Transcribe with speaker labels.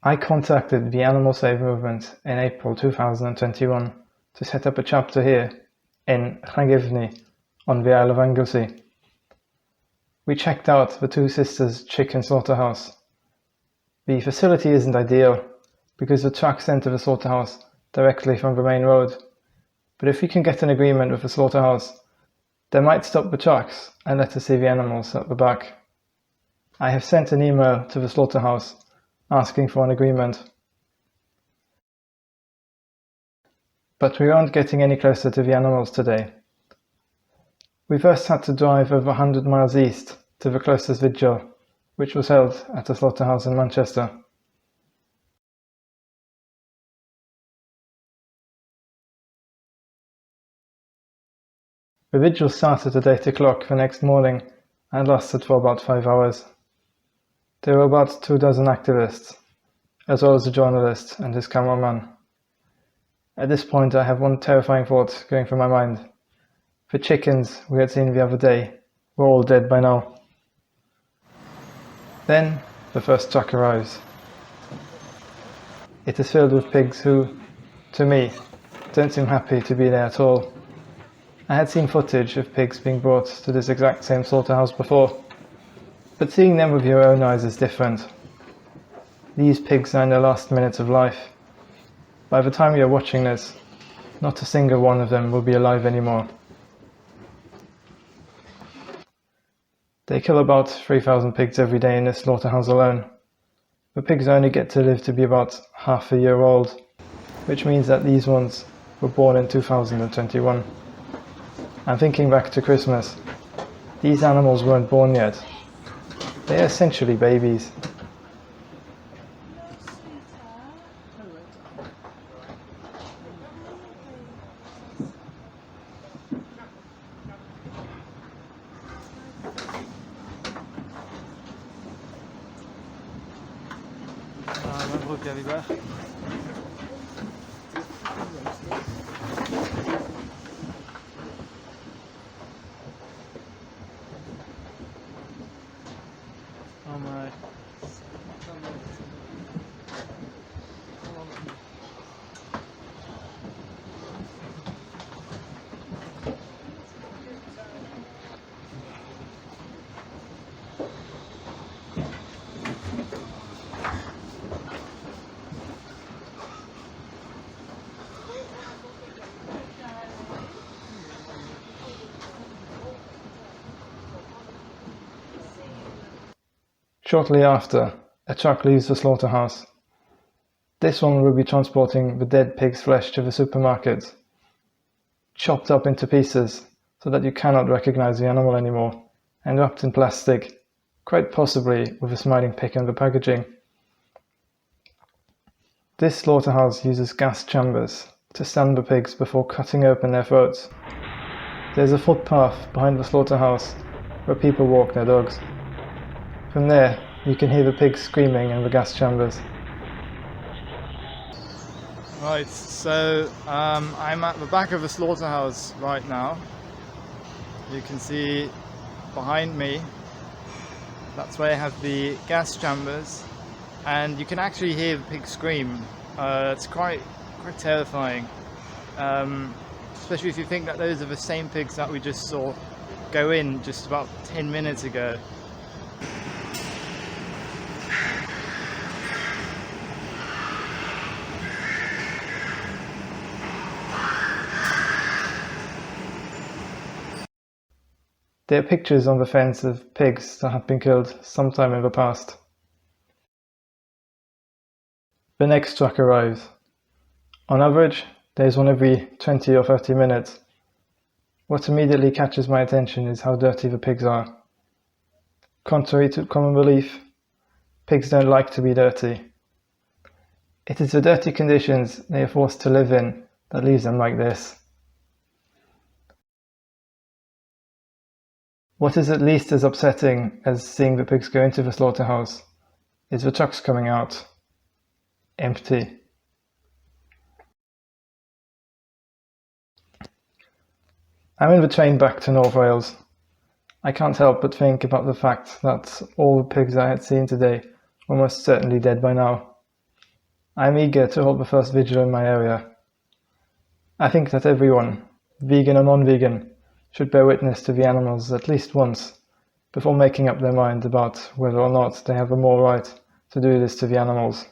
Speaker 1: I contacted the Animal Save movement in April 2021 to set up a chapter here in Llangefni on the Isle of Anglesey. We checked out the Two Sisters chicken slaughterhouse. The facility isn't ideal because the trucks enter the slaughterhouse directly from the main road, but if we can get an agreement with the slaughterhouse, they might stop the trucks and let us see the animals at the back. I have sent an email to the slaughterhouse asking for an agreement. But we aren't getting any closer to the animals today. We first had to drive over 100 miles east to the closest vigil, which was held at a slaughterhouse in Manchester. The vigil started at 8 o'clock the next morning and lasted for about 5 hours. There were about 24 activists, as well as a journalist and his cameraman. At this point I have one terrifying thought going through my mind. The chickens we had seen the other day were all dead by now. Then the first truck arrives. It is filled with pigs who, to me, don't seem happy to be there at all. I had seen footage of pigs being brought to this exact same slaughterhouse before, but seeing them with your own eyes is different. These pigs are in their last minutes of life. By the time you are watching this, not a single one of them will be alive anymore. They kill about 3,000 pigs every day in this slaughterhouse alone. The pigs only get to live to be about half a year old, which means that these ones were born in 2021. I'm thinking back to Christmas. These animals weren't born yet. They are essentially babies.
Speaker 2: Oh my.
Speaker 1: Shortly after, a truck leaves the slaughterhouse. This one will be transporting the dead pig's flesh to the supermarket, chopped up into pieces so that you cannot recognize the animal anymore, and wrapped in plastic, quite possibly with a smiling pig in the packaging. This slaughterhouse uses gas chambers to stun the pigs before cutting open their throats. There's a footpath behind the slaughterhouse where people walk their dogs. From there, you can hear the pigs screaming in the gas chambers.
Speaker 2: Right, so I'm at the back of the slaughterhouse right now. You can see behind me, that's where I have the gas chambers, and you can actually hear the pigs scream. It's quite terrifying, especially if you think that those are the same pigs that we just saw go in just about 10 minutes ago.
Speaker 1: There are pictures on the fence of pigs that have been killed sometime in the past. The next truck arrives. On average, there is one every 20 or 30 minutes. What immediately catches my attention is how dirty the pigs are. Contrary to common belief, pigs don't like to be dirty. It is the dirty conditions they are forced to live in that leaves them like this. What is at least as upsetting as seeing the pigs go into the slaughterhouse is the trucks coming out empty. I'm in the train back to North Wales. I can't help but think about the fact that all the pigs I had seen today were most certainly dead by now. I'm eager to hold the first vigil in my area. I think that everyone, vegan or non-vegan, should bear witness to the animals at least once before making up their mind about whether or not they have a moral right to do this to the animals.